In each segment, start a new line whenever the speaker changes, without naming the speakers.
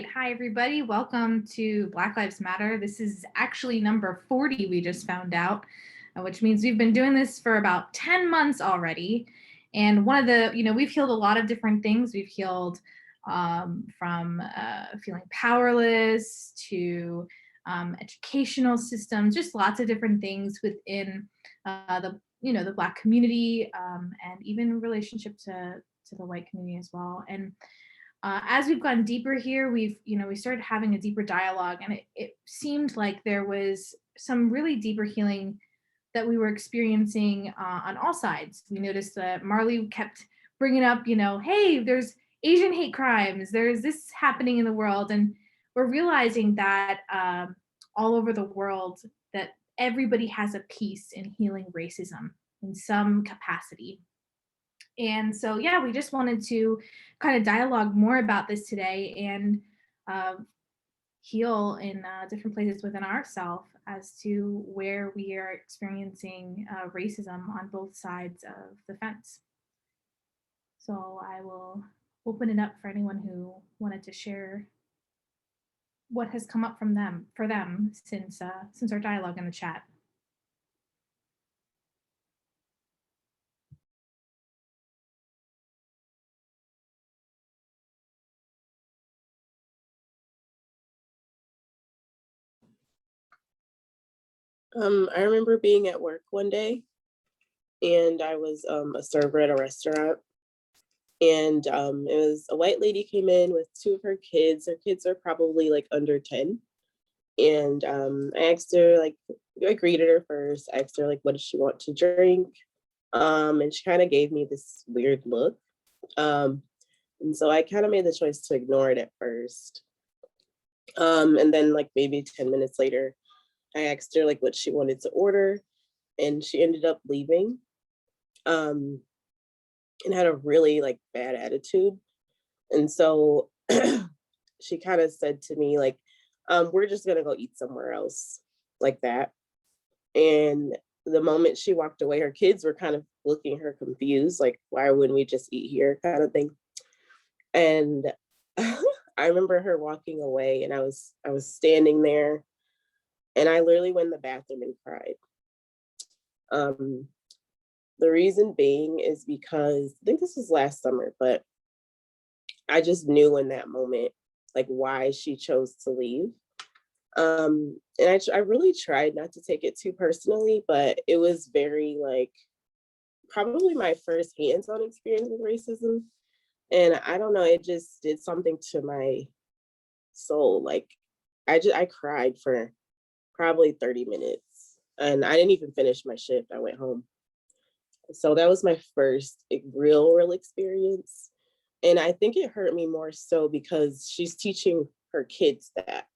Hi, everybody. Welcome to Black Lives Matter. This is actually number 40, we just found out, which means we've been doing this for about 10 months already. And one of the, we've healed a lot of different things. We've healed from feeling powerless to educational systems, just lots of different things within the Black community, and even relationship to the white community as well. And as we've gone deeper here, we started having a deeper dialogue, and it seemed like there was some really deeper healing that we were experiencing on all sides. We noticed that Marley kept bringing up, hey, there's Asian hate crimes, there's this happening in the world, and we're realizing that all over the world that everybody has a piece in healing racism in some capacity. And so, yeah, we just wanted to kind of dialogue more about this today and heal in different places within ourselves as to where we are experiencing racism on both sides of the fence. So I will open it up for anyone who wanted to share what has come up for them since our dialogue in the chat.
I remember being at work one day, and I was a server at a restaurant, and it was a white lady came in with two of her kids. Her kids are probably like under 10. And I asked her, like, I greeted her first, asked her, like, what does she want to drink? And she kind of gave me this weird look. And so I kind of made the choice to ignore it at first. And then like maybe 10 minutes later, I asked her like what she wanted to order, and she ended up leaving and had a really like bad attitude. And so she kind of said to me like, we're just gonna go eat somewhere else, like that. And the moment she walked away, her kids were kind of looking at her confused, like, why wouldn't we just eat here, kind of thing. And I remember her walking away, and I was standing there, and I literally went in the bathroom and cried. The reason being is because I think this was last summer, but I just knew in that moment like why she chose to leave. And I really tried not to take it too personally, but it was very like probably my first hands-on experience with racism. And I don't know, it just did something to my soul. Like I cried for probably 30 minutes, and I didn't even finish my shift. I went home. So that was my first real experience. And I think it hurt me more so because she's teaching her kids that.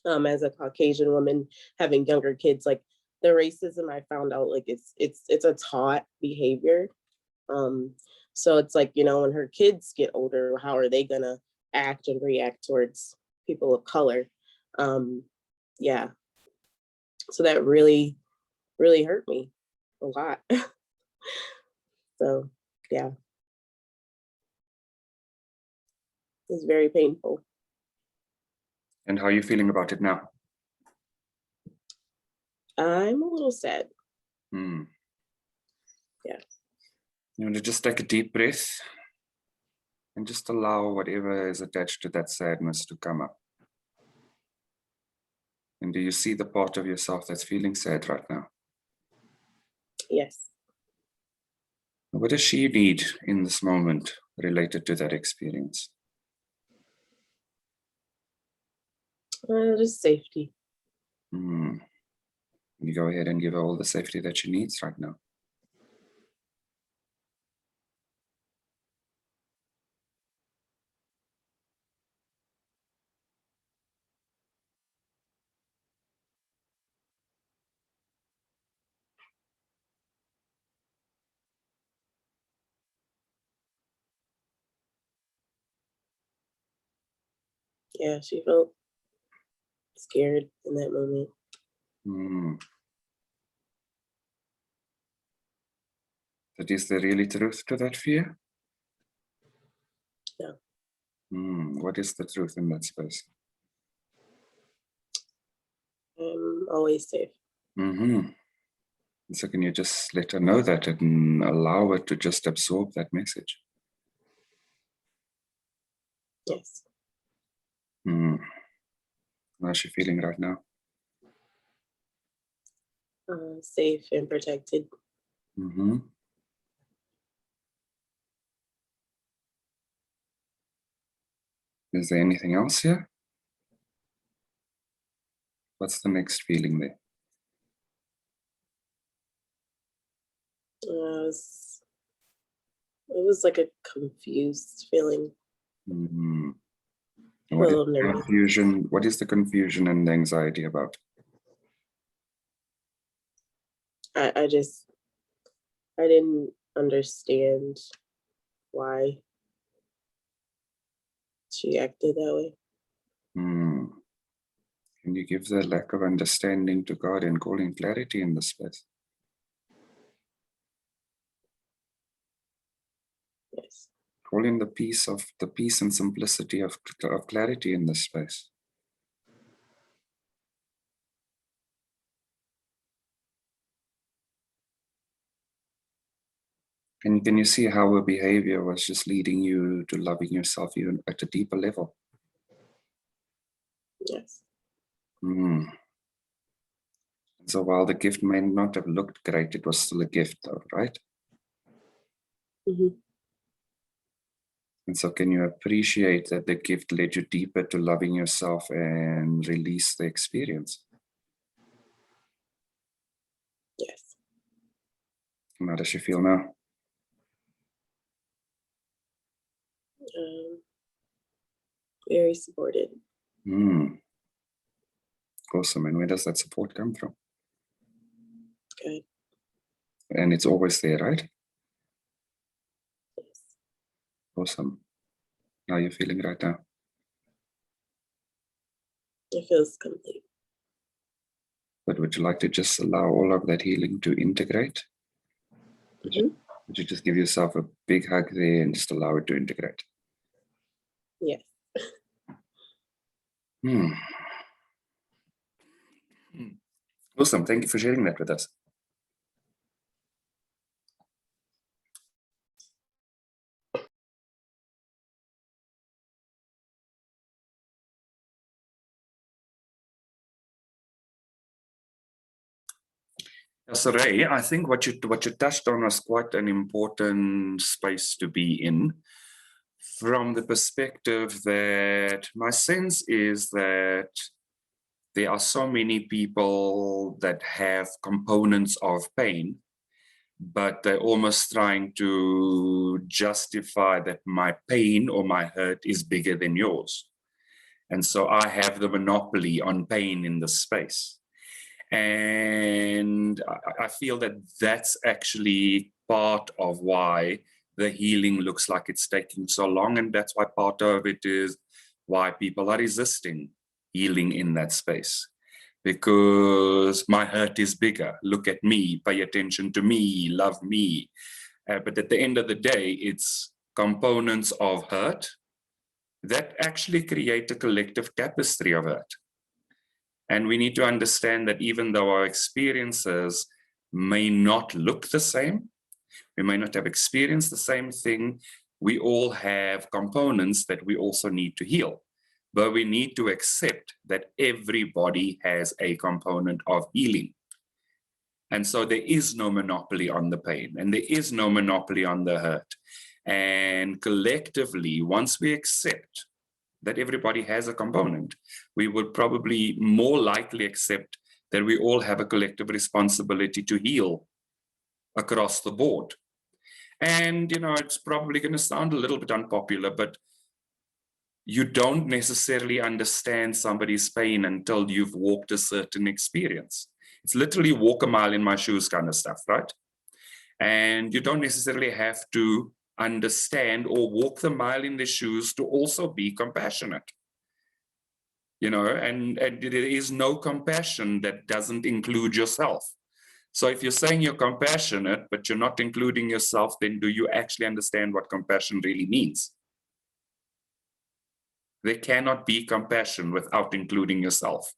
As a Caucasian woman having younger kids, like the racism I found out, like it's a taught behavior. So it's like, when her kids get older, how are they gonna act and react towards people of color? Yeah. So that really, really hurt me a lot. So yeah. It's very painful.
And how are you feeling about it now?
I'm a little sad. Yeah.
You want to just take a deep breath and just allow whatever is attached to that sadness to come up. And do you see the part of yourself that's feeling sad right now?
Yes.
What does she need in this moment related to that experience?
Just safety.
You go ahead and give her all the safety that she needs right now.
Yeah, she felt scared in that moment.
But is there really truth to that fear?
No.
What is the truth in that space?
I'm always safe.
So can you just let her know that and allow her to just absorb that message?
Yes.
How's she feeling right now?
Safe and protected.
Is there anything else here? What's the next feeling there?
It was like a confused feeling.
What is the confusion and anxiety about?
I didn't understand why she acted that way.
Can you give the lack of understanding to God and call in clarity in this space?
Yes.
Call in the peace and simplicity of clarity in this space. And can you see how her behavior was just leading you to loving yourself even at a deeper level?
Yes.
So while the gift may not have looked great, it was still a gift though, right? And so can you appreciate that the gift led you deeper to loving yourself and release the experience?
Yes.
And how does she feel now?
Very supported.
Awesome. And where does that support come from?
Good.
And it's always there, right?
Yes.
Awesome. How are you feeling right now?
It feels complete.
But would you like to just allow all of that healing to integrate? Would you just give yourself a big hug there and just allow it to integrate?
Yes.
Awesome. Thank you for sharing that with us. So Ray, I think what you touched on was quite an important space to be in, from the perspective that my sense is that there are so many people that have components of pain, but they're almost trying to justify that my pain or my hurt is bigger than yours. And so I have the monopoly on pain in this space. And I feel that that's actually part of why the healing looks like it's taking so long. And that's why part of it is why people are resisting healing in that space. Because my hurt is bigger. Look at me, pay attention to me, love me. But at the end of the day, it's components of hurt that actually create a collective tapestry of hurt. And we need to understand that even though our experiences may not look the same, we may not have experienced the same thing, we all have components that we also need to heal. But we need to accept that everybody has a component of healing. And so there is no monopoly on the pain, and there is no monopoly on the hurt. And collectively, once we accept that everybody has a component, we would probably more likely accept that we all have a collective responsibility to heal across the board. And, it's probably going to sound a little bit unpopular, but you don't necessarily understand somebody's pain until you've walked a certain experience. It's literally walk a mile in my shoes kind of stuff, right? And you don't necessarily have to understand or walk the mile in the shoes to also be compassionate. And there is no compassion that doesn't include yourself. So if you're saying you're compassionate, but you're not including yourself, then do you actually understand what compassion really means? There cannot be compassion without including yourself.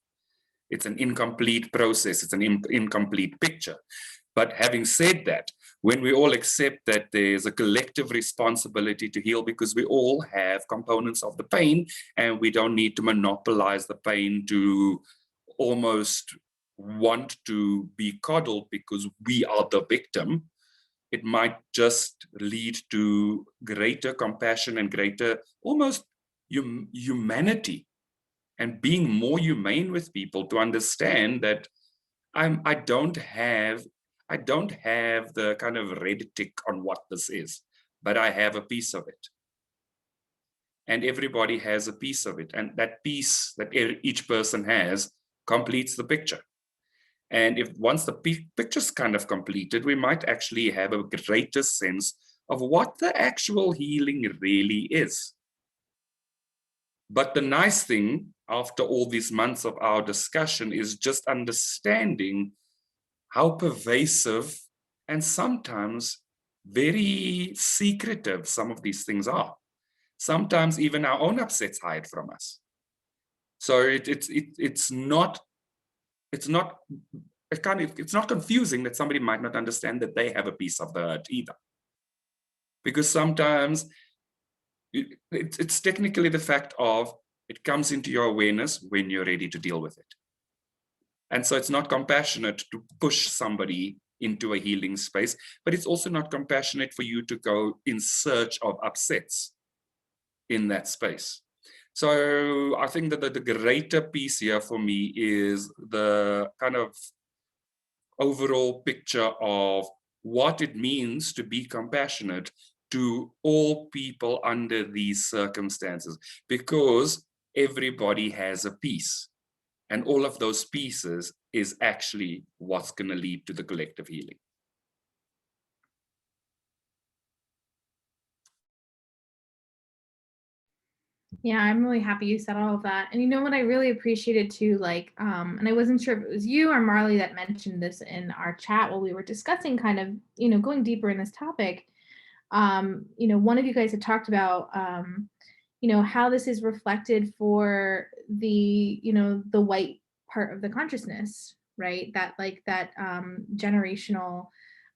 It's an incomplete process. It's an incomplete picture. But having said that, when we all accept that there's a collective responsibility to heal, because we all have components of the pain, and we don't need to monopolize the pain to almost want to be coddled because we are the victim, it might just lead to greater compassion and greater almost humanity, and being more humane with people, to understand that I don't have the kind of red tick on what this is, but I have a piece of it. And everybody has a piece of it. And that piece that each person has completes the picture. And if once the picture's kind of completed, we might actually have a greater sense of what the actual healing really is. But the nice thing, after all these months of our discussion, is just understanding how pervasive and sometimes very secretive some of these things are. Sometimes even our own upsets hide from us. So it's not confusing that somebody might not understand that they have a piece of the hurt either. Because sometimes it's technically the fact of it comes into your awareness when you're ready to deal with it. And so it's not compassionate to push somebody into a healing space, but it's also not compassionate for you to go in search of upsets in that space. So I think that the greater piece here for me is the kind of overall picture of what it means to be compassionate to all people under these circumstances, because everybody has a piece. And all of those pieces is actually what's going to lead to the collective healing.
Yeah, I'm really happy you said all of that. And you know what I really appreciated too, like, and I wasn't sure if it was you or Marley that mentioned this in our chat while we were discussing kind of, you know, going deeper in this topic. You know, one of you guys had talked about, you know, how this is reflected for the, you know, the white part of the consciousness, right? That like that generational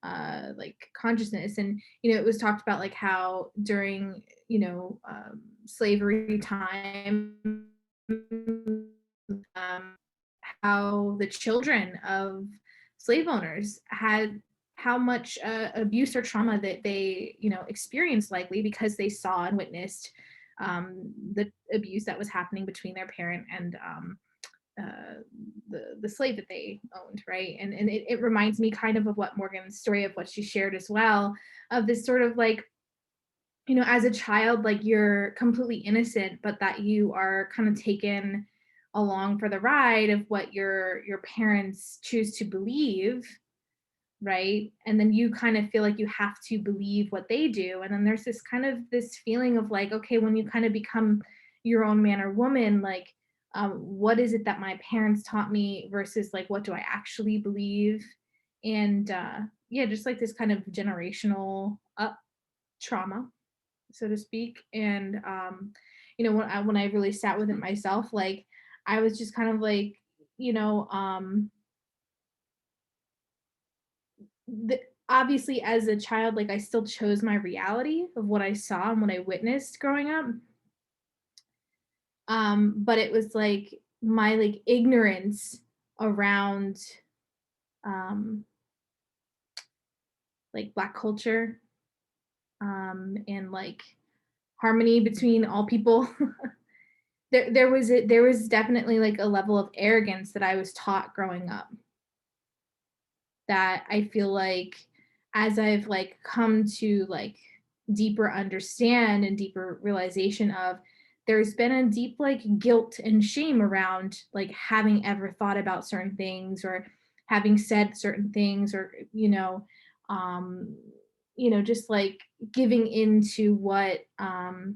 like consciousness. And you know, it was talked about like how during, you know, slavery time, how the children of slave owners had how much abuse or trauma that they, you know, experienced, likely because they saw and witnessed the abuse that was happening between their parent and the slave that they owned, right? And it reminds me kind of what Morgan's story of what she shared as well, of this sort of like, you know, as a child, like you're completely innocent, but that you are kind of taken along for the ride of what your parents choose to believe, right? And then you kind of feel like you have to believe what they do. And then there's this kind of this feeling of like, okay, when you kind of become your own man or woman, like what is it that my parents taught me versus like what do I actually believe? And yeah, just like this kind of generational trauma, so to speak. And you know, when I really sat with it myself, like I was just kind of like, you know, obviously as a child, like I still chose my reality of what I saw and what I witnessed growing up. But it was like my like ignorance around um like Black culture and like harmony between all people. there was definitely like a level of arrogance that I was taught growing up, that I feel like as I've like come to like deeper understand and deeper realization of, there's been a deep like guilt and shame around like having ever thought about certain things or having said certain things, or you know, just like giving into what I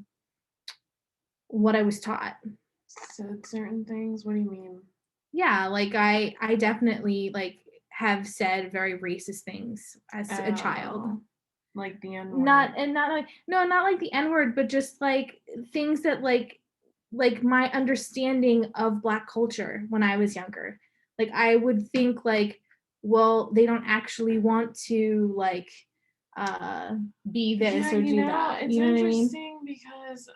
was taught.
Said certain things. What do you mean?
Yeah, like I definitely like have said very racist things as a child.
Like the N-word.
Not like, no, not like the N-word, but just like things that like like my understanding of Black culture when I was younger. Like I would think like, well, they don't actually want to like be this or do that.
It's
You know what I mean?
interesting because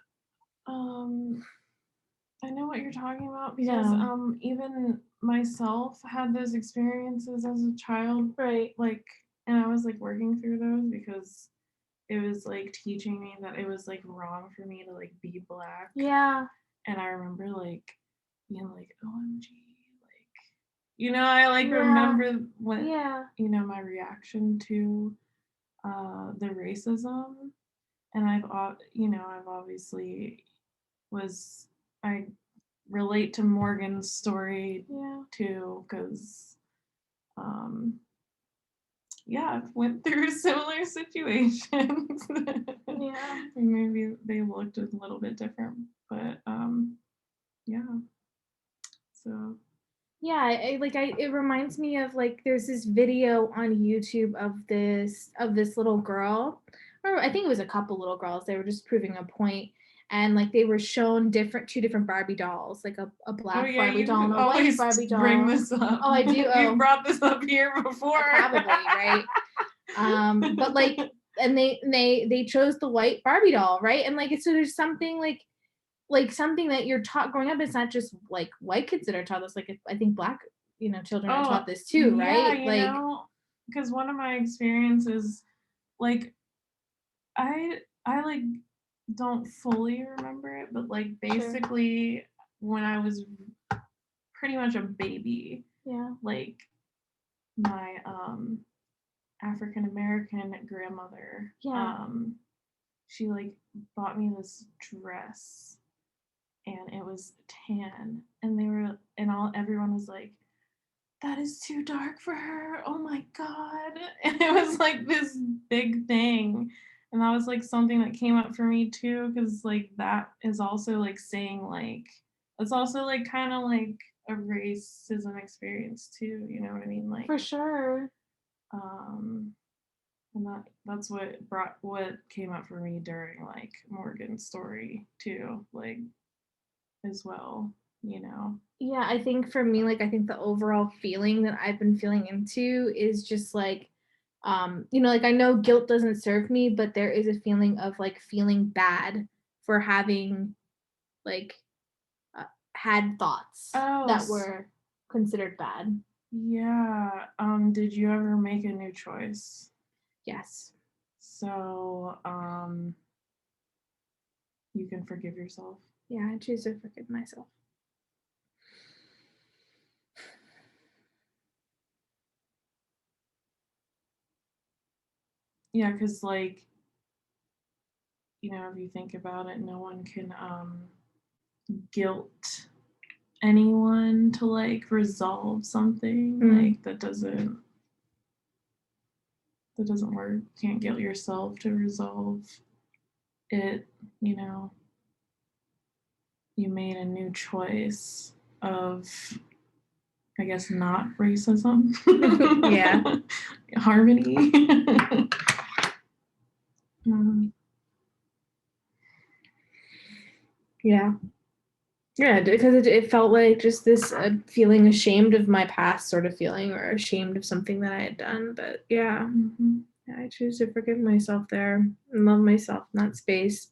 I know what you're talking about because
Yeah.
even myself had those experiences as a child,
Right.
like, and I was like working through those because it was like teaching me that it was like wrong for me to like be Black.
Yeah.
And I remember like being like, OMG, like, you know, I like
Yeah.
remember when,
Yeah.
you know, my reaction to the racism. And I've obviously I relate to Morgan's story too, because I've went through similar situations.
Yeah.
Maybe they looked a little bit different, but yeah. So
Yeah, it reminds me of like there's this video on YouTube of this little girl, or I think it was a couple little girls. They were just proving a point, and like they were shown two different Barbie dolls, like a black Barbie doll and a white Barbie doll.
Bring this up.
Oh, I do.
You brought this up here before.
Probably, right? But like, and they chose the white Barbie doll, right? And like, so there's something like something that you're taught growing up. It's not just like white kids that are taught this. Like I think Black, children are taught this too, right?
Yeah, because one of my experiences, like I like don't fully remember it, but like basically when I was pretty much a baby, like my African American grandmother, she like bought me this dress and it was tan, and everyone was like, that is too dark for her, oh my god. And it was like this big thing, and that was like something that came up for me too, because like that is also like saying like it's also like kind of like a racism experience too, you know what I mean? Like
For sure.
And that's what came up for me during like Morgan's story too, like as well,
Yeah, I think for me, like I think the overall feeling that I've been feeling into is just like, like I know guilt doesn't serve me, but there is a feeling of like feeling bad for having like had thoughts that were considered bad.
Yeah. Did you ever make a new choice?
Yes.
So, you can forgive yourself.
Yeah, I choose to forgive myself.
Yeah, because like, if you think about it, no one can guilt anyone to like resolve something. Like that doesn't work. You can't guilt yourself to resolve it. You made a new choice of, I guess, not racism.
Yeah.
Harmony.
Yeah. Yeah, because it felt like just this feeling ashamed of my past sort of feeling, or ashamed of something that I had done. But yeah, I choose to forgive myself there and love myself in that space.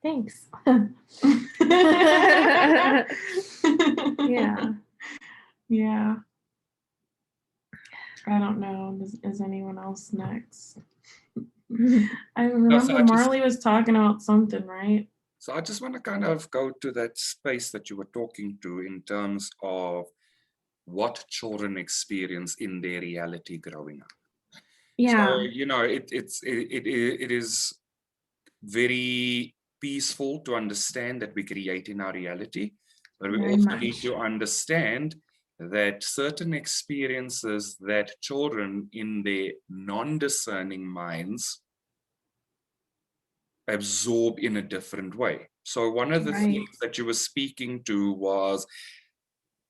Thanks. Yeah.
Yeah. I don't know. Is anyone else next? I remember Marley was talking about something, right?
So I just want to kind of go to that space that you were talking to in terms of what children experience in their reality growing up.
Yeah.
So, it is very peaceful to understand that we create in our reality, but we
Very
also
much.
need to understand that certain experiences that children in their non-discerning minds absorb in a different way. So one of the
Right.
things that you were speaking to was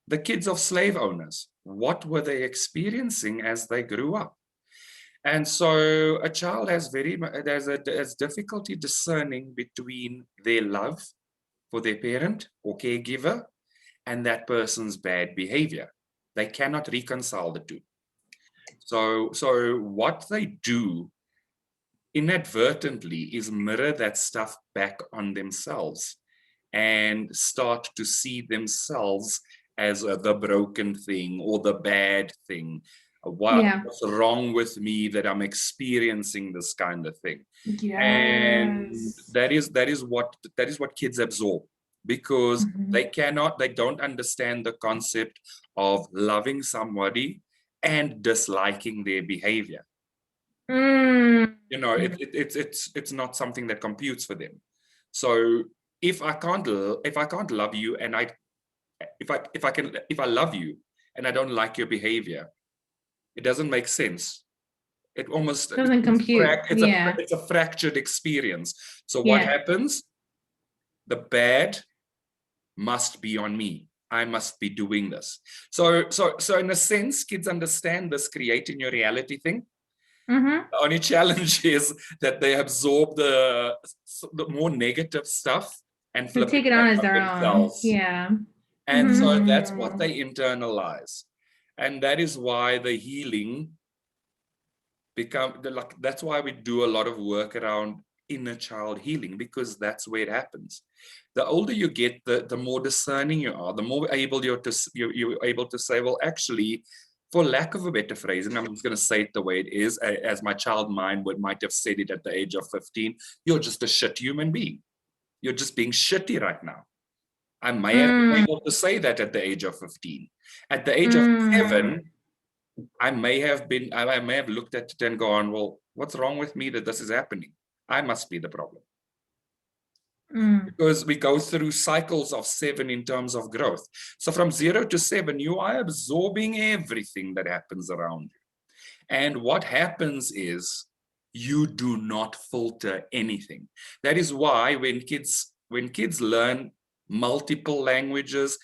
the kids of slave owners. What were they experiencing as they grew up? And so a child has has difficulty discerning between their love for their parent or caregiver and that person's bad behavior. They cannot reconcile the two. So what they do inadvertently is mirror that stuff back on themselves and start to see themselves as the broken thing or the bad thing. What's wrong with me that I'm experiencing this kind of thing? And
Yes.
that is what kids absorb, because they don't understand the concept of loving somebody and disliking their behavior. You know, it's not something that computes for them. So if I can't love you, and if I love you and I don't like your behavior, it doesn't make sense. It almost
Doesn't compute.
It's a fractured experience. So what happens? The bad must be on me. I must be doing this. So in a sense, kids understand this creating your reality thing. The only challenge is that they absorb the more negative stuff and flip
take it on as their own.
And so that's what they internalize. And that is why the healing that's why we do a lot of work around inner child healing, because that's where it happens. The older you get, the more discerning you are, the more able you're able to say, well, actually, for lack of a better phrase, and I'm just going to say it the way it is, as my child mind might have said it at the age of 15, you're just a shit human being. You're just being shitty right now. I may have been able to say that at the age of 15. At the age of 7, I may have looked at it and gone, well, what's wrong with me that this is happening? I must be the problem. Because we go through cycles of 7 in terms of growth. So from 0 to 7, you are absorbing everything that happens around you. And what happens is you do not filter anything. That is why when kids learn multiple languages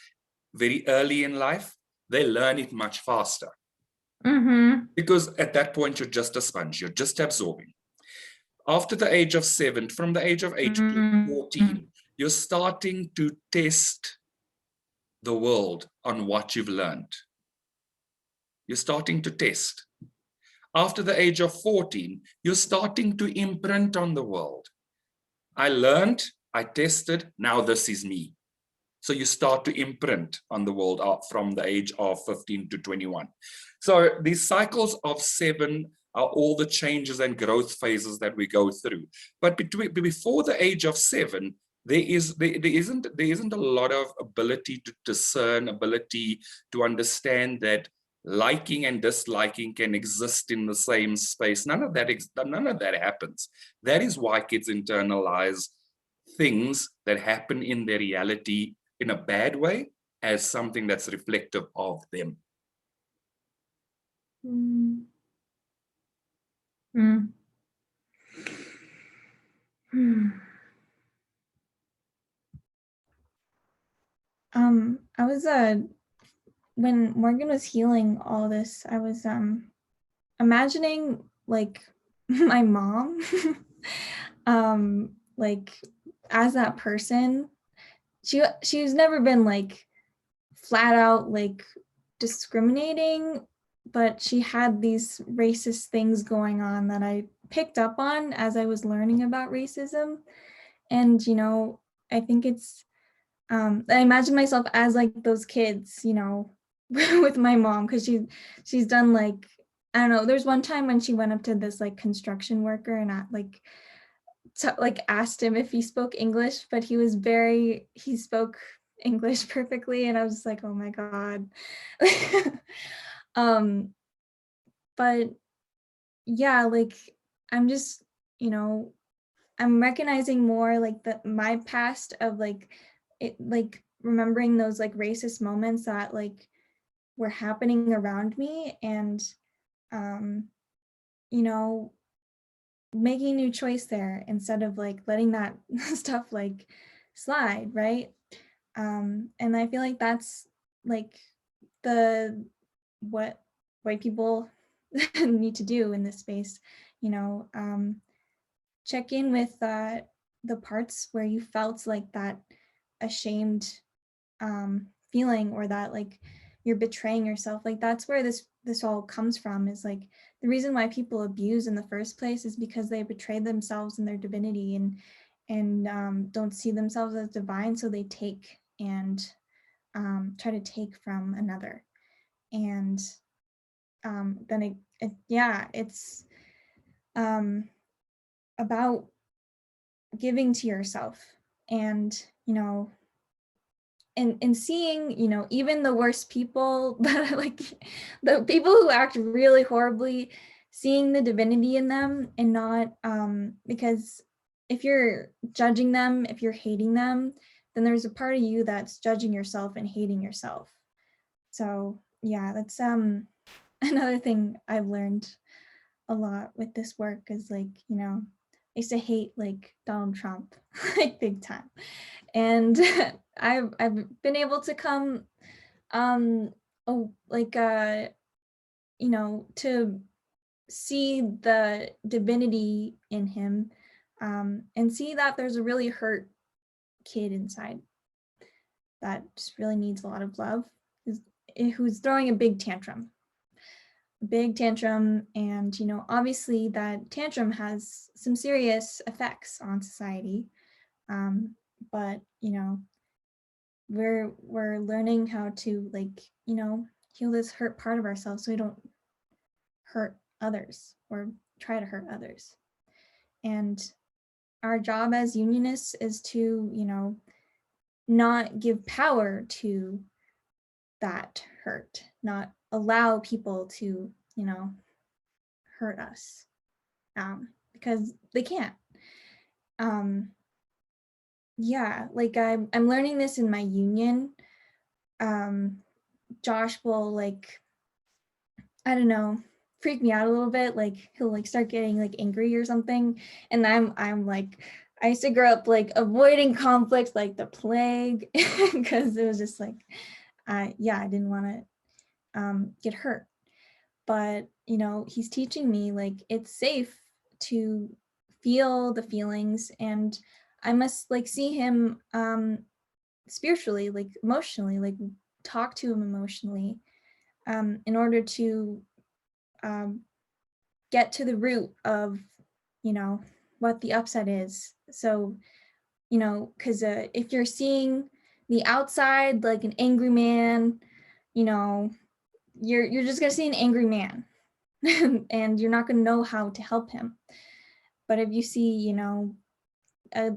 very early in life, they learn it much faster. Because at that point, you're just a sponge, you're just absorbing. After the age of 7, from the age of 8 to 14, you're starting to test the world on what you've learned. You're starting to test. After the age of 14, you're starting to imprint on the world. I learned, I tested, now this is me. So you start to imprint on the world from the age of 15 to 21. So these cycles of 7 are all the changes and growth phases that we go through. But before the age of 7, there isn't a lot of ability to discern, ability to understand that liking and disliking can exist in the same space. None of that happens. That is why kids internalize things that happen in their reality in a bad way as something that's reflective of them.
I was when Morgan was healing all this, I was imagining like my mom like as that person. She's never been like flat out like discriminating, but she had these racist things going on that I picked up on as I was learning about racism. And you know, I think it's I imagine myself as like those kids, you know, with my mom, because she's done like, I don't know, there's one time when she went up to this like construction worker and asked him if he spoke English, but he spoke English perfectly, and I was just like, oh my God. But yeah, like I'm just, you know, I'm recognizing more like my past of like it, like remembering those like racist moments that like were happening around me, and you know, making a new choice there instead of like letting that stuff like slide, right? And I feel like that's like what white people need to do in this space, you know, check in with the parts where you felt like that ashamed feeling, or that like you're betraying yourself. Like that's where this all comes from, is like the reason why people abuse in the first place is because they betray themselves and their divinity, and don't see themselves as divine, so they take and try to take from another. And then it's about giving to yourself, and you know, and seeing, you know, even the worst people, that like the people who act really horribly, seeing the divinity in them, and not because if you're judging them, if you're hating them, then there's a part of you that's judging yourself and hating yourself. So yeah, that's another thing I've learned a lot with this work, is like, you know, I used to hate like Donald Trump like big time, and I've been able to come you know, to see the divinity in him, and see that there's a really hurt kid inside that just really needs a lot of love, who's throwing a big tantrum. And you know, obviously that tantrum has some serious effects on society, but you know, we're learning how to, like, you know, heal this hurt part of ourselves so we don't hurt others or try to hurt others. And our job as unionists is to, you know, not give power to that hurt, not allow people to, you know, hurt us, because they can't. Yeah, like I'm learning this in my union. Josh will, like, I don't know, freak me out a little bit. Like he'll like start getting like angry or something, and I'm like, I used to grow up like avoiding conflicts like the plague, because it was just like, I didn't want to get hurt. But you know, he's teaching me like it's safe to feel the feelings, and I must like see him spiritually, like emotionally, like talk to him emotionally, in order to get to the root of, you know, what the upset is. So, you know, because if you're seeing the outside like an angry man, you know, you're just gonna see an angry man, and you're not gonna know how to help him. But if you see, you know, a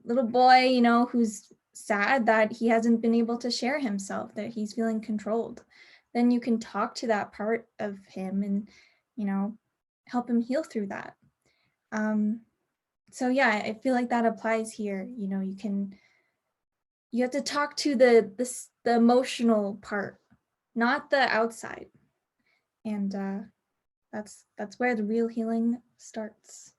little boy, you know, who's sad that he hasn't been able to share himself, that he's feeling controlled, then you can talk to that part of him and, you know, help him heal through that. So yeah, I feel like that applies here. You know, you have to talk to the emotional part, not the outside. And that's where the real healing starts.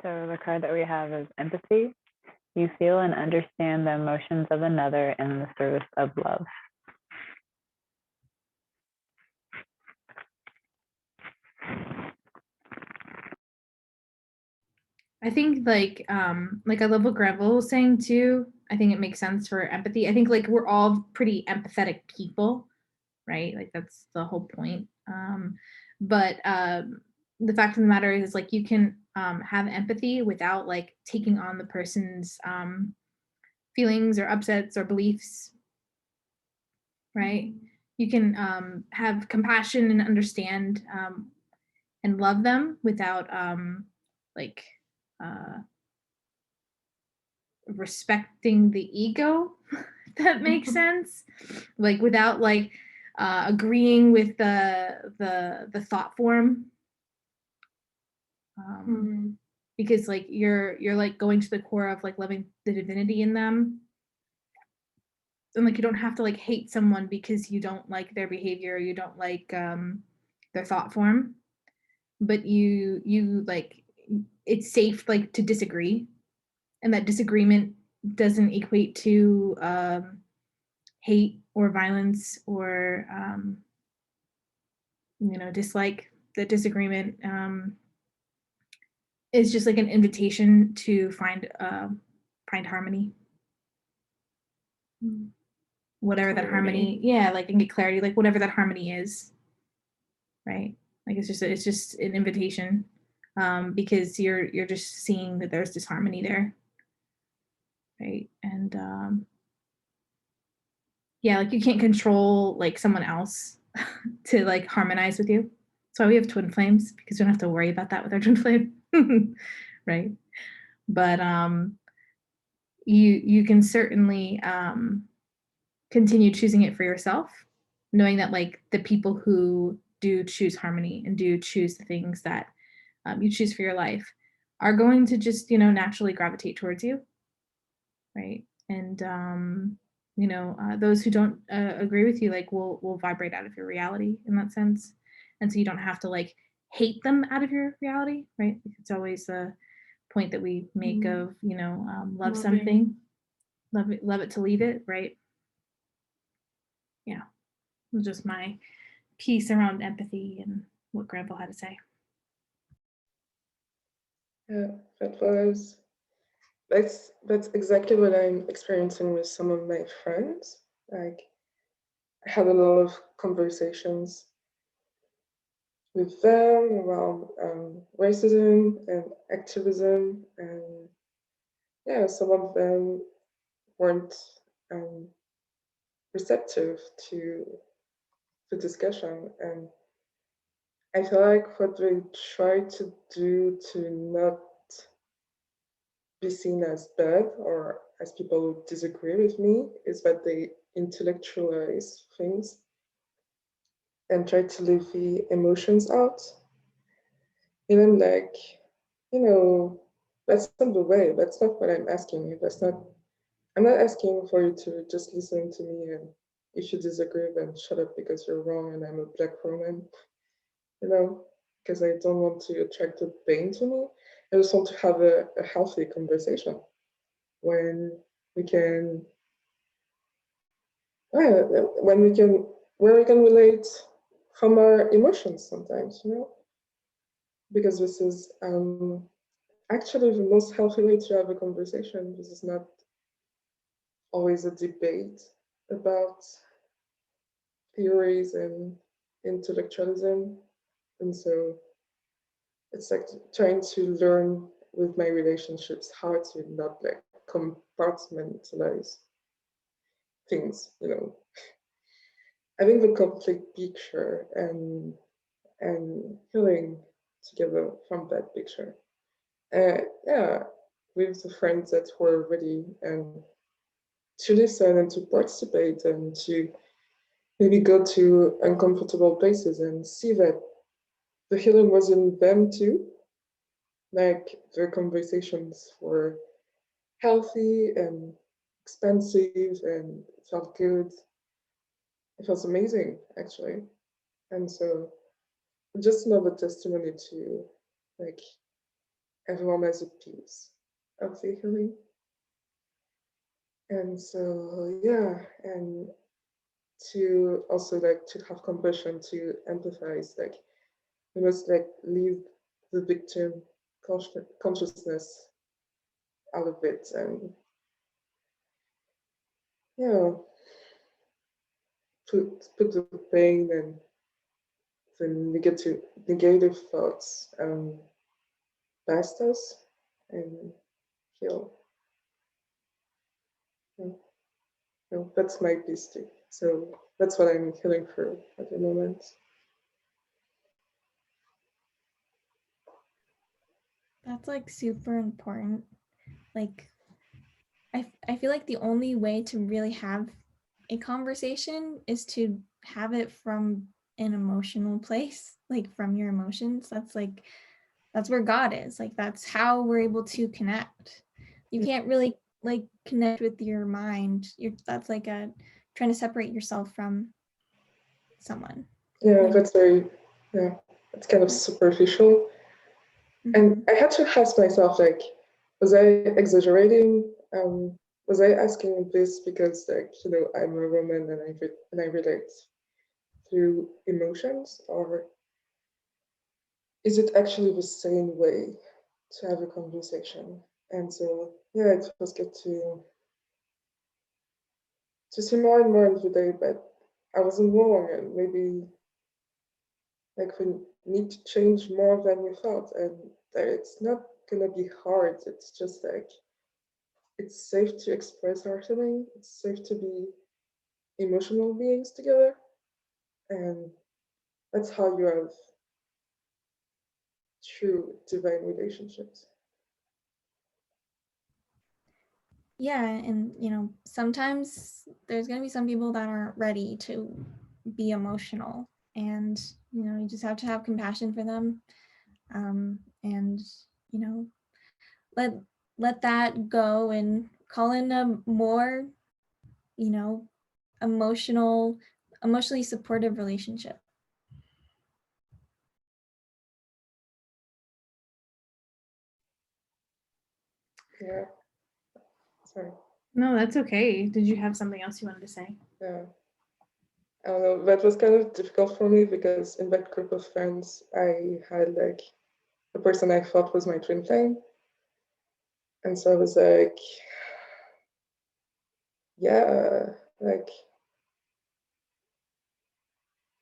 So the card that we have is empathy. You feel and understand the emotions of another in the service of love.
I think like I love what Granville was saying too. I think it makes sense for empathy. I think like we're all pretty empathetic people, right? Like that's the whole point. But the fact of the matter is like you can have empathy without like taking on the person's feelings or upsets or beliefs, right? You can have compassion and understand and love them without like respecting the ego, if that makes sense, like without like agreeing with the thought form. Because like you're like going to the core of like loving the divinity in them, and like you don't have to like hate someone because you don't like their behavior or you don't like their thought form, but you like it's safe like to disagree, and that disagreement doesn't equate to hate or violence or dislike. That disagreement is just like an invitation to find harmony, whatever that harmony, like, and get clarity, like whatever that harmony is, right? Like it's just an invitation, because you're just seeing that there's disharmony there, right? And yeah, like you can't control like someone else to like harmonize with you. That's why we have twin flames, because we don't have to worry about that with our twin flame, right? But you can certainly continue choosing it for yourself, knowing that like the people who do choose harmony and do choose the things that you choose for your life are going to just naturally gravitate towards you, right? And those who don't agree with you like will vibrate out of your reality in that sense, and so you don't have to like hate them out of your reality, right? It's always a point that we make of love something, love it to leave it, right? Yeah, it was just my piece around empathy and what Grandpa had to say.
Yeah, that's exactly what I'm experiencing with some of my friends. Like, I had a lot of conversations with them around racism and activism, and yeah, some of them weren't receptive to the discussion, and I feel like what they try to do to not be seen as bad or as people who disagree with me is that they intellectualize things and try to leave the emotions out. And I'm like, that's not the way. That's not what I'm asking you. I'm not asking for you to just listen to me, and if you disagree, then shut up because you're wrong and I'm a black woman, because I don't want to attract the pain to me. I just want to have a healthy conversation when we can, where we can relate from our emotions sometimes, because this is actually the most healthy way to have a conversation. This is not always a debate about theories and intellectualism. And so it's like trying to learn with my relationships how to not like compartmentalize things, having the complete picture and healing together from that picture. Yeah, with the friends that were ready and to listen and to participate and to maybe go to uncomfortable places and see that the healing was in them too. Like their conversations were healthy and expansive and felt good. It was amazing, actually. And so just another testimony to like everyone has a piece of the healing. And so yeah, and to also like to have compassion, to empathize, like we must like leave the victim consciousness out of it, and put the pain and the negative thoughts past us and heal. That's my piece too. So that's what I'm healing through at the moment.
That's like super important. Like I feel like the only way to really have a conversation is to have it from an emotional place, like from your emotions. That's where God is. Like that's how we're able to connect. You can't really like connect with your mind. That's like a trying to separate yourself from someone.
Yeah,
Like-
that's very, yeah, it's kind of superficial. And I had to ask myself, like, was I exaggerating? Was I asking this because, like, you know, I'm a woman and I relate through emotions, or is it actually the same way to have a conversation? And so, yeah, it was good to see more and more every day, but I wasn't wrong, and maybe like we need to change more than we thought, and that it's not gonna be hard. It's just like it's safe to express our feeling. It's safe to be emotional beings together, and that's how you have true divine relationships.
Yeah, and you know, sometimes there's going to be some people that aren't ready to be emotional, and you know, you just have to have compassion for them, and you know, let that go and call in a more, you know, emotionally supportive relationship.
Yeah. Sorry.
No, that's okay. Did you have something else you wanted to say?
Yeah. I don't know. That was kind of difficult for me because in that group of friends, I had like the person I thought was my twin flame. And so I was like, yeah, like,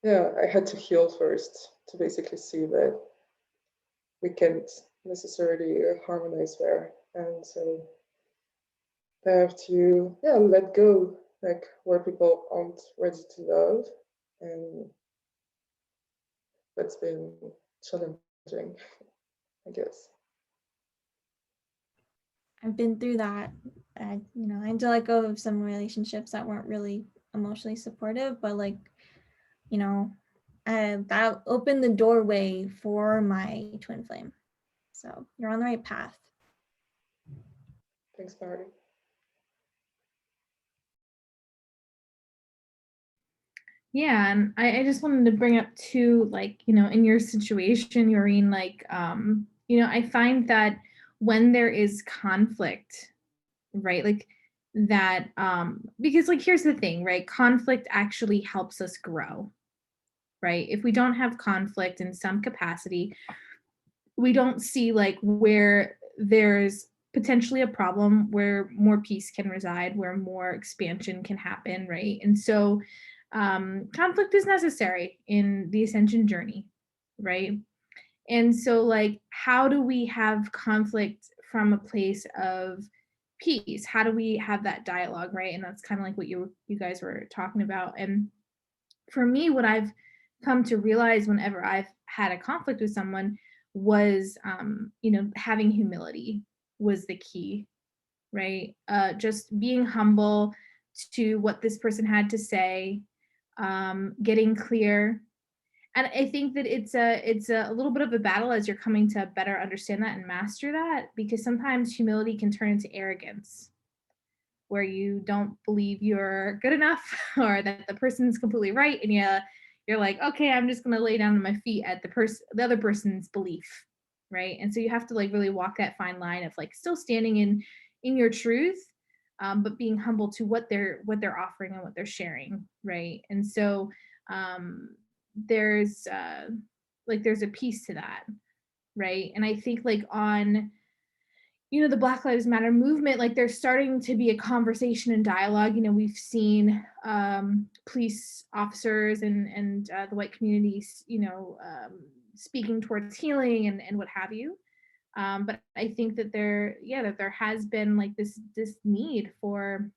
yeah, I had to heal first to basically see that we can't necessarily harmonize there. And so I have to, yeah, let go, like where people aren't ready to love. And that's been challenging, I guess.
I've been through that. You know, I had to let go of some relationships that weren't really emotionally supportive, but like, you know, that opened the doorway for my twin flame. So you're on the right path.
Thanks, Marty.
Yeah, and I just wanted to bring up too, like, you know, in your situation, Yoreen, like, you know, I find that when there is conflict, right, like that, because like, here's the thing, right, conflict actually helps us grow, right? If we don't have conflict in some capacity, we don't see like where there's potentially a problem, where more peace can reside, where more expansion can happen, right? And so conflict is necessary in the ascension journey, right? And so like, how do we have conflict from a place of peace? How do we have that dialogue, right? And that's kind of like what you guys were talking about. And for me, what I've come to realize whenever I've had a conflict with someone was, you know, having humility was the key, right? Just being humble to what this person had to say, getting clear. And I think that it's a little bit of a battle as you're coming to better understand that and master that, because sometimes humility can turn into arrogance, where you don't believe you're good enough or that the person's completely right, and you're like, okay, I'm just gonna lay down on my feet at the other person's belief, right? And so you have to like really walk that fine line of like still standing in your truth, but being humble to what they're offering and what they're sharing, right? And so there's there's a piece to that, right? And I think like on, you know, the Black Lives Matter movement, like there's starting to be a conversation and dialogue. You know, we've seen police officers and the white communities, you know, speaking towards healing and what have you. But I think that there has been like this need for,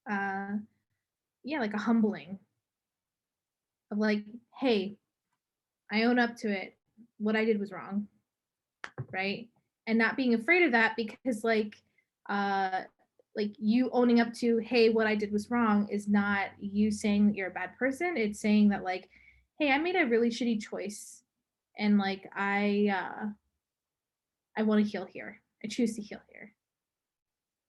like a humbling of like, hey, I own up to it. What I did was wrong, right? And not being afraid of that, because like like you owning up to, hey, what I did was wrong, is not you saying that you're a bad person. It's saying that like, hey, I made a really shitty choice, and like I want to heal here. I choose to heal here.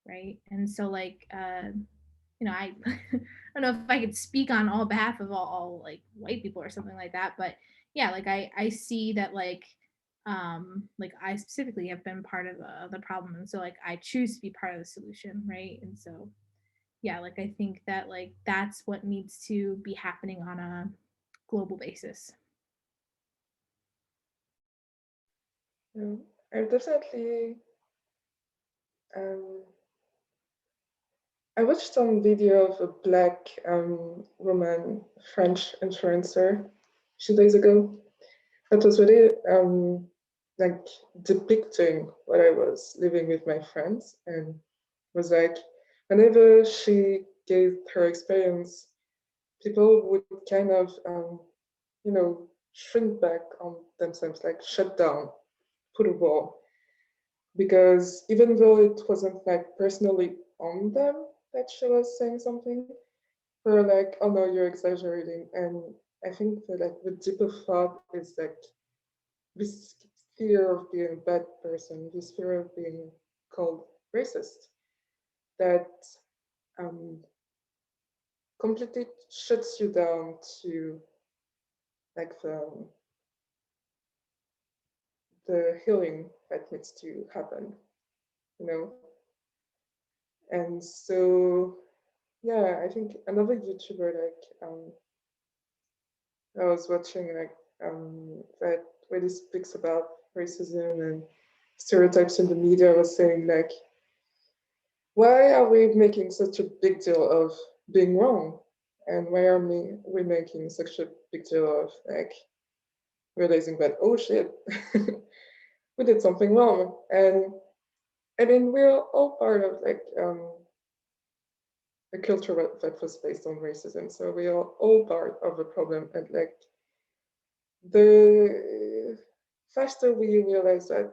Right. And so like you know, I I don't know if I could speak on all behalf of all like white people or something like that, but yeah, like I see that like I specifically have been part of the problem, and so like I choose to be part of the solution, right? And so yeah, like I think that like that's what needs to be happening on a global basis.
Yeah, I definitely I watched some video of a black woman, French influencer, 2 days ago. That was really like depicting what I was living with my friends, and was like, whenever she gave her experience, people would kind of shrink back on themselves, like shut down, put a wall, because even though it wasn't like personally on them that she was saying something, they were like, oh no, you're exaggerating. And I think that like the deeper thought is like this fear of being a bad person, this fear of being called racist, that completely shuts you down to like the healing that needs to happen, you know. And so yeah, I think another YouTuber like I was watching like that really speaks about racism and stereotypes in the media, was saying like, why are we making such a big deal of being wrong? And why are we making such a big deal of like realizing that, oh shit, we did something wrong? And I mean, we're all part of like a culture that was based on racism. So we are all part of the problem. And like the faster we realize that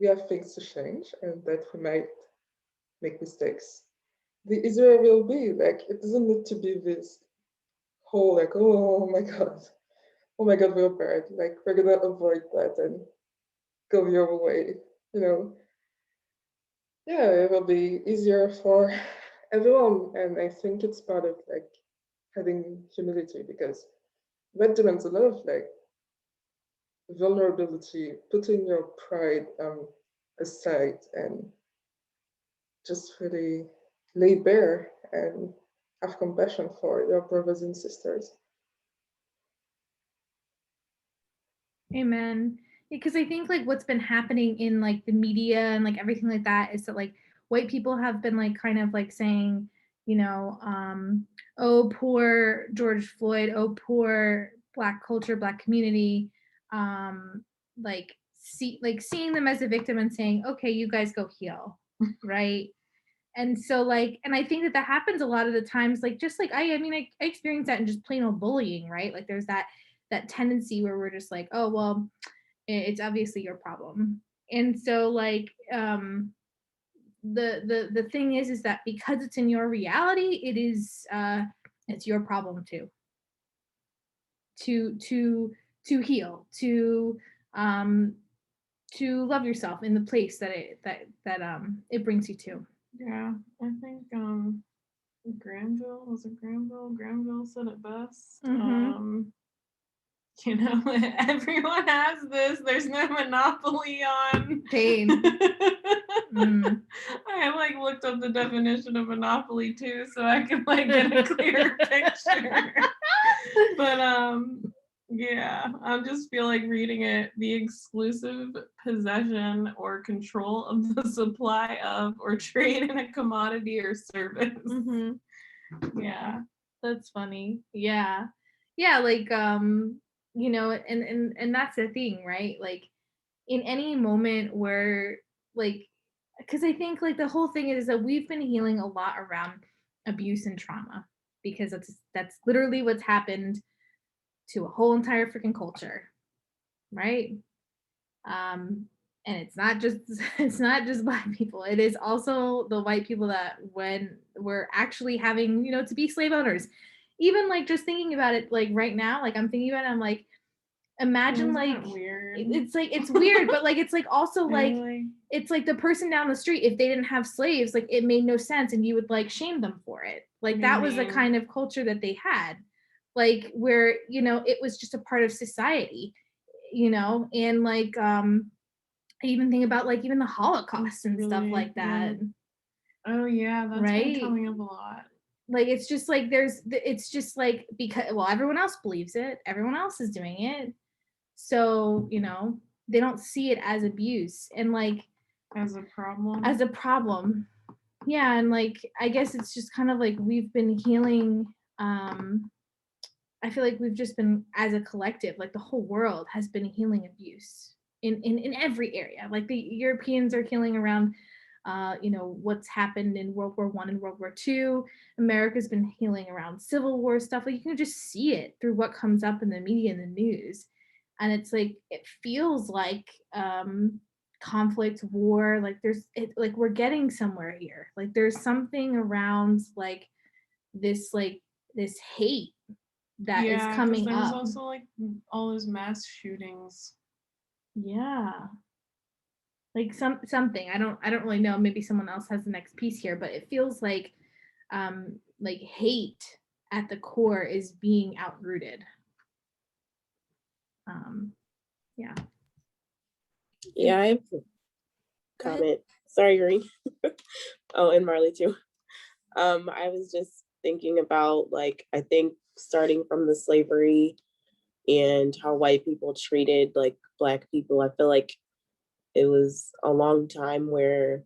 we have things to change and that we might make mistakes, the easier it will be. Like it doesn't need to be this whole like, oh my god, we're bad. Like we're gonna avoid that and go the other way, you know. Yeah, it will be easier for everyone. And I think it's part of like having humility, because that demands a lot of like vulnerability, putting your pride aside and just really lay bare and have compassion for your brothers and sisters.
Amen. Because I think like what's been happening in like the media and like everything like that is that like white people have been like kind of like saying, you know, oh poor George Floyd, oh poor Black culture, Black community, like seeing them as a victim and saying, okay, you guys go heal, right? And so like, and I think that happens a lot of the times, like just like I mean I experience that in just plain old bullying, right? Like there's that tendency where we're just like, oh well, it's obviously your problem. And so like the thing is that because it's in your reality, it is it's your problem too, to heal, to love yourself in the place that it brings you to.
Yeah, I think Granville said it best. You know, everyone has this. There's no monopoly on
pain.
I like looked up the definition of monopoly too, so I can like get a clearer picture. But yeah, I just feel like reading it, the exclusive possession or control of the supply of or trade in a commodity or service.
Yeah, that's funny. Yeah, like you know, and that's the thing, right? Like in any moment where like, because I think like the whole thing is that we've been healing a lot around abuse and trauma, because that's literally what's happened to a whole entire freaking culture, right? And it's not just it's not just Black people. It is also the white people that when we're actually having, you know, to be slave owners. Even like just thinking about it, like right now, like I'm thinking about it, I'm like, imagine
Isn't
like
that weird?
it's like it's weird, but like it's like also like
Really?
it's like the person down the street, if they didn't have slaves, like it made no sense and you would like shame them for it. Like that was the
Mhm.
kind of culture that they had, like where, you know, it was just a part of society, you know. And like I even think about like even the Holocaust and stuff
Really?
like that,
Oh yeah, that's
right?
been coming up a lot.
Like it's just like it's just like, because well, everyone else believes it, everyone else is doing it, so you know, they don't see it as abuse and like
As a problem.
as a problem. Yeah, and like I guess it's just kind of like we've been healing. I feel like we've just been, as a collective, like the whole world has been healing abuse in every area. Like the Europeans are healing around you know, what's happened in World War I and World War II. America's been healing around Civil War stuff. Like you can just see it through what comes up in the media and the news. And it's like it feels like conflict, war, like like we're getting somewhere here. Like there's something around like this hate that is
Yeah, because
coming
there was
up.
also like all those mass shootings.
Yeah. Like something. I don't really know. Maybe someone else has the next piece here, but it feels like hate at the core is being outrooted. Yeah.
Yeah, I have a
Go ahead.
comment. Sorry, Green. Oh, and Marley too. I was just thinking about like I think starting from the slavery and how white people treated like Black people. I feel like it was a long time where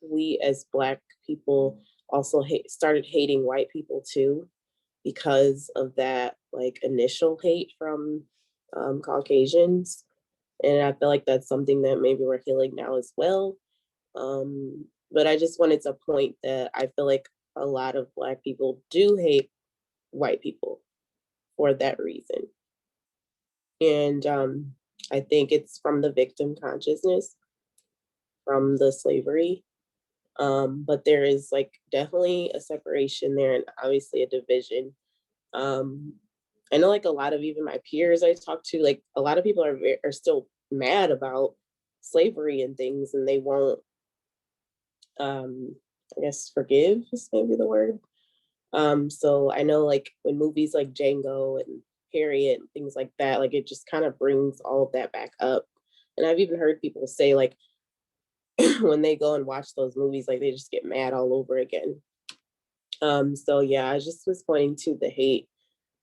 we as Black people also started hating white people too, because of that like initial hate from Caucasians. And I feel like that's something that maybe we're healing now as well. But I just wanted to point that I feel like a lot of Black people do hate white people for that reason. And I think it's from the victim consciousness from the slavery. But there is like definitely a separation there and obviously a division. Um, I know like a lot of even my peers I talk to, like a lot of people are still mad about slavery and things, and they won't, I guess, forgive is maybe the word. So I know like when movies like Django and Harriet and things like that, like it just kind of brings all of that back up. And I've even heard people say like when they go and watch those movies, like they just get mad all over again. So yeah, I just was pointing to the hate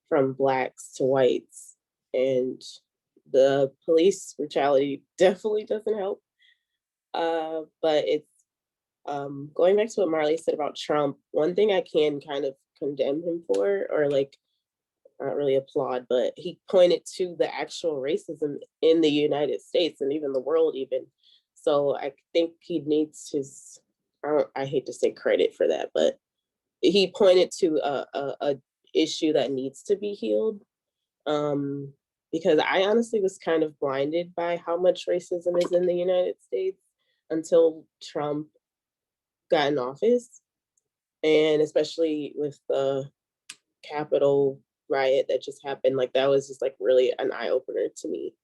from Blacks to whites, and the police brutality definitely doesn't help. But it's going back to what Marley said about Trump. One thing I can kind of condemn him for, or like not really applaud, but he pointed to the actual racism in the United States and even the world even. So I think he needs his, I hate to say credit for that, but he pointed to a issue that needs to be healed. Because I honestly was kind of blinded by how much racism is in the United States until Trump got in office. And especially with the Capitol riot that just happened, like that was just like really an eye opener to me.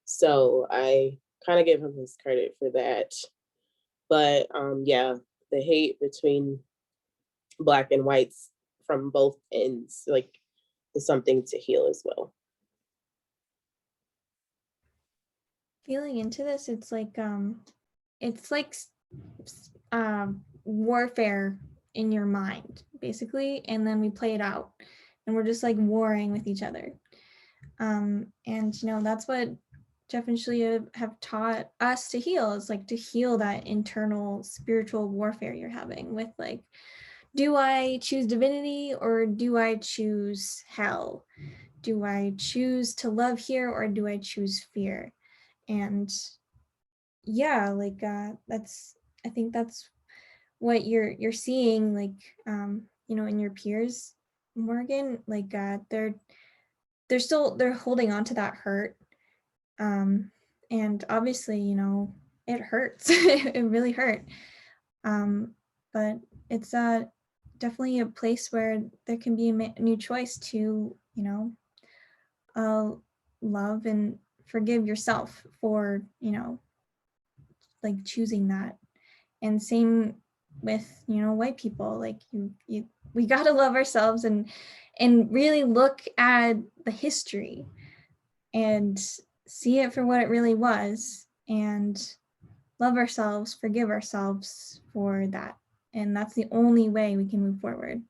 So I kind of give him his credit for that. But yeah, the hate between Black and whites from both ends, like, is something to heal as well.
Feeling into this, it's like warfare in your mind, basically, and then we play it out, and we're just like warring with each other. And you know, that's what Jeff and Shaleia have taught us to heal, is like to heal that internal spiritual warfare you're having with like, do I choose divinity or do I choose hell? Do I choose to love here or do I choose fear? And yeah, like that's, I think that's what you're seeing, like you know, in your peers, Morgan, like they're holding on to that hurt. And obviously, you know, it hurts. It really hurt. But it's definitely a place where there can be a new choice to, love and forgive yourself for, like choosing that. And same with, white people, like we got to love ourselves and really look at the history and see it for what it really was, and love ourselves, forgive ourselves for that. And that's the only way we can move forward.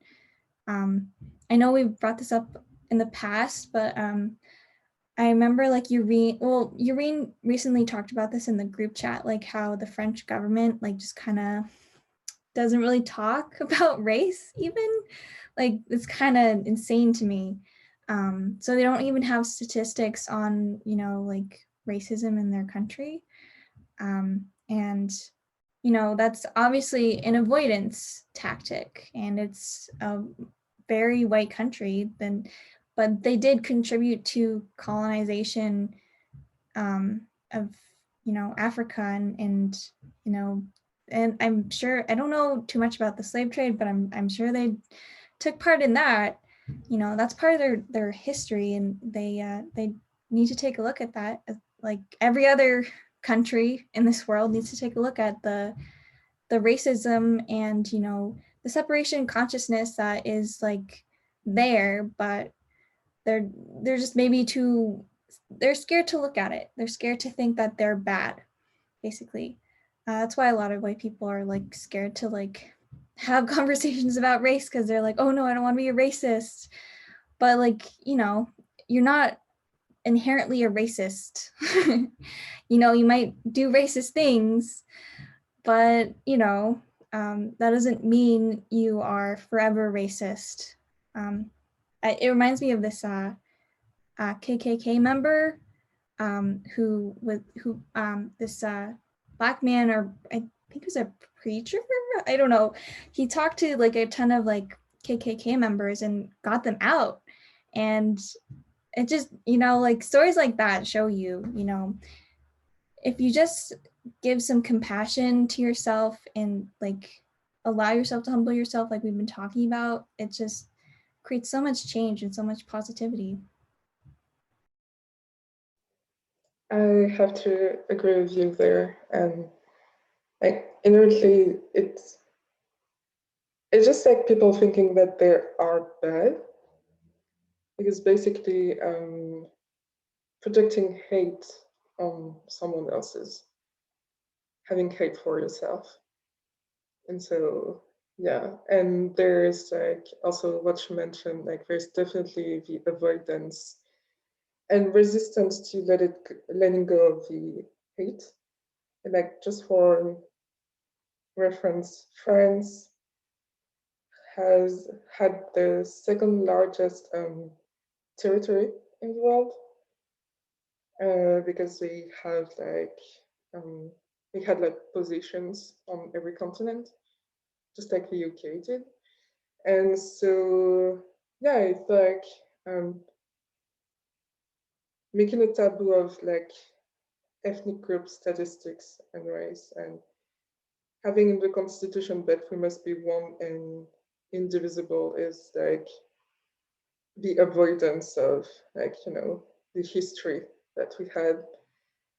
I know we've brought this up in the past, but I remember like Eurene recently talked about this in the group chat, like how the French government like just kind of doesn't really talk about race even. Like it's kind of insane to me. So they don't even have statistics on, like racism in their country. And that's obviously an avoidance tactic, and it's a very white country, but they did contribute to colonization of Africa, and I'm sure, I don't know too much about the slave trade, but I'm sure they took part in that. That's part of their history, and they need to take a look at that. Like every other country in this world needs to take a look at the racism and the separation consciousness that is like there, but they're just maybe they're scared to look at it. They're scared to think that they're bad, basically. That's why a lot of white people are like scared to like have conversations about race, because they're like, oh no, I don't want to be a racist. But like, you're not inherently a racist. You might do racist things, but that doesn't mean you are forever racist. It reminds me of this KKK member who this black man, or I think he was a preacher, I don't know. He talked to like a ton of like KKK members and got them out. And it just, like stories like that show you, if you just give some compassion to yourself and like allow yourself to humble yourself, like we've been talking about, it just creates so much change and so much positivity.
I have to agree with you there. And like inherently, it's just like people thinking that they are bad, because basically projecting hate on someone else's, having hate for yourself. And so, yeah, and there's like also what you mentioned, like there's definitely the avoidance and resistance to letting go of the hate. And like just for reference, France has had the second largest territory in the world, because we have like we had like positions on every continent, just like the UK did. And so yeah, it's like making a taboo of like ethnic group statistics and race, and having in the constitution that we must be one and indivisible is like the avoidance of like the history that we had,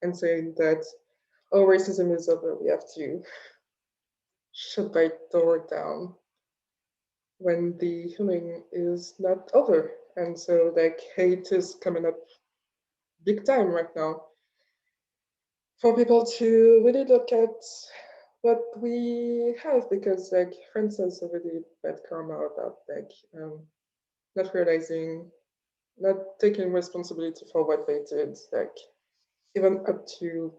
and saying that, oh, racism is over, we have to shut that door down, when the healing is not over. And so like hate is coming up big time right now for people to really look at what we have, because like France has a really bad karma about like not realizing, not taking responsibility for what they did, like even up to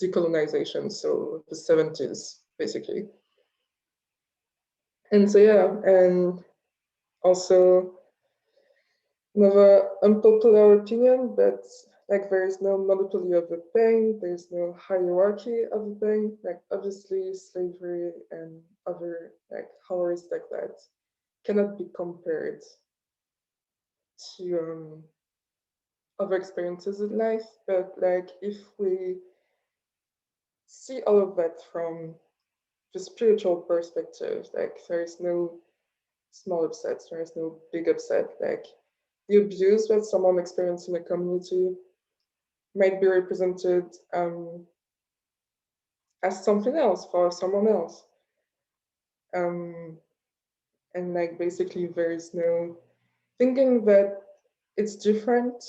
decolonization, so the 70s basically. And so yeah, and also another unpopular opinion, but like there is no monopoly of the pain, there's no hierarchy of the pain. Like obviously slavery and other like horrors like that cannot be compared to other experiences in life. But like if we see all of that from the spiritual perspective. Like there is no small upsets, there is no big upset. Like the abuse that someone experienced in a community might be represented as something else for someone else. And like basically there is no thinking that it's different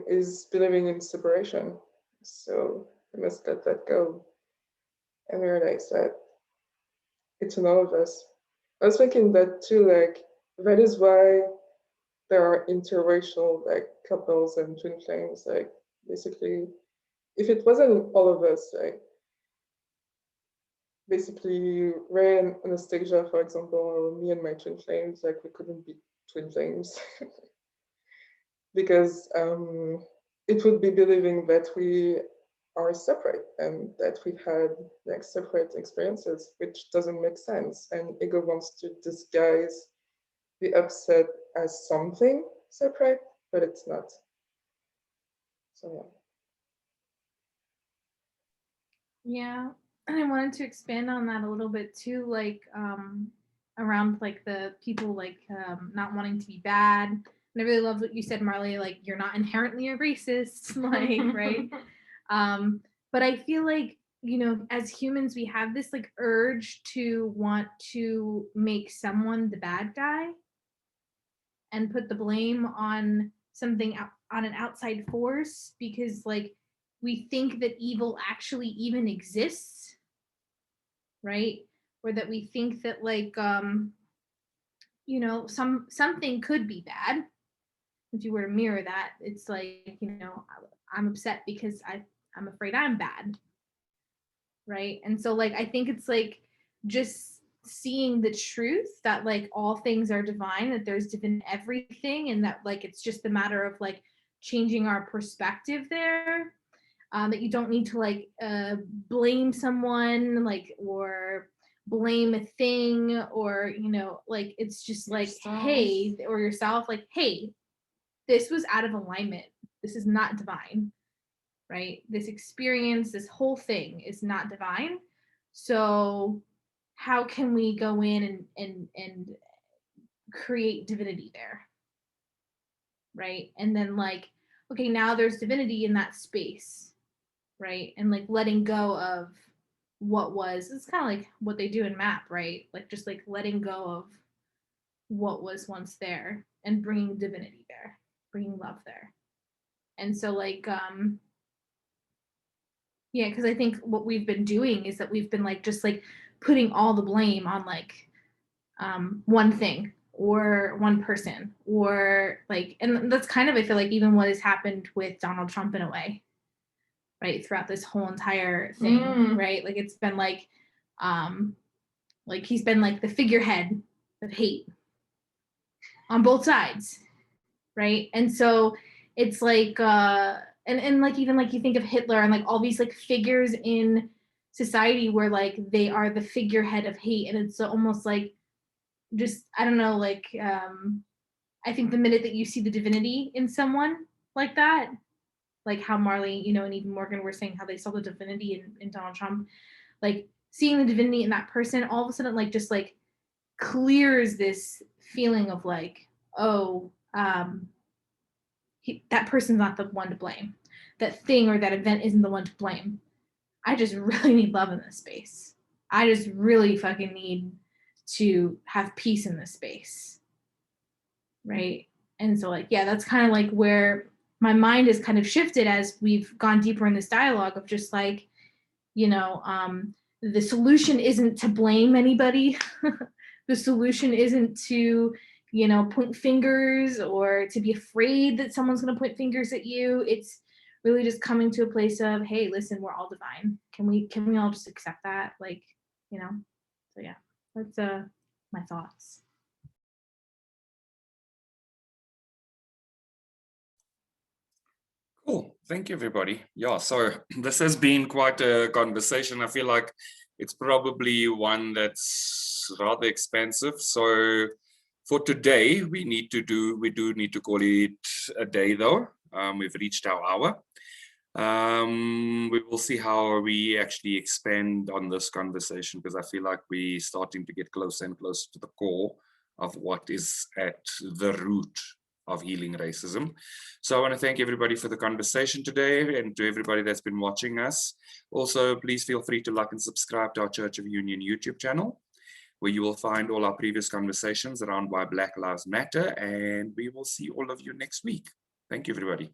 is believing in separation. So we must let that go and realize that it's in all of us. I was thinking that too, like that is why there are interracial like couples and twin flames. Like basically, if it wasn't all of us, like basically Ray and Anastasia, for example, or me and my twin flames, like we couldn't be twin flames. Because it would be believing that we are separate and that we had like separate experiences, which doesn't make sense. And ego wants to disguise the upset as something separate, but it's not. So
Yeah, and I wanted to expand on that a little bit too, like around like the people like not wanting to be bad. And I really love what you said, Marley, like you're not inherently a racist, like, right? But I feel like, you know, as humans, we have this like urge to want to make someone the bad guy and put the blame on something on an outside force, because like we think that evil actually even exists, right? Or that we think that like you know, something could be bad. If you were to mirror that, it's like, you know, I'm upset because I'm afraid I'm bad, right? And so like I think it's like just seeing the truth that like all things are divine, that there's divine everything, and that like it's just a matter of like changing our perspective there. That you don't need to like blame someone, like, or blame a thing, or you know, like it's just like yourself. Hey, or yourself, like, hey, this was out of alignment. This is not divine, right? This experience, this whole thing is not divine. So how can we go in and create divinity there, right? And then like, okay, now there's divinity in that space, right? And like letting go of what was. It's kind of like what they do in MAP, right? Like just like letting go of what was once there and bringing divinity there, bringing love there. And so like yeah, because I think what we've been doing is that we've been like just like putting all the blame on like one thing or one person, or like, and that's kind of, I feel like, even what has happened with Donald Trump in a way, right, throughout this whole entire thing, right? Like it's been like he's been like the figurehead of hate on both sides, right? And so it's like and like even like you think of Hitler and like all these like figures in society where like they are the figurehead of hate, and it's almost like just, I don't know, like I think the minute that you see the divinity in someone like that, like how Marley, you know, and even Morgan were saying how they saw the divinity in Donald Trump, like seeing the divinity in that person all of a sudden like just like clears this feeling of like, oh, that person's not the one to blame. That thing or that event isn't the one to blame. I just really need love in this space. I just really fucking need to have peace in this space. Right? And so like, yeah, that's kind of like where my mind has kind of shifted as we've gone deeper in this dialogue of just like, you know, the solution isn't to blame anybody. The solution isn't to, you know, point fingers or to be afraid that someone's going to point fingers at you. It's really just coming to a place of, hey, listen, we're all divine. Can we all just accept that? Like, you know, so yeah, that's my thoughts.
Cool. Thank you, everybody. Yeah, so this has been quite a conversation. I feel like it's probably one that's rather expensive. So for today, we do need to call it a day though. We've reached our hour. We will see how we actually expand on this conversation, because I feel like we're starting to get closer and closer to the core of what is at the root of healing racism. So I want to thank everybody for the conversation today, and to everybody that's been watching us. Also, please feel free to like and subscribe to our Church of Union YouTube channel, where you will find all our previous conversations around why Black Lives Matter, and we will see all of you next week. Thank you, everybody.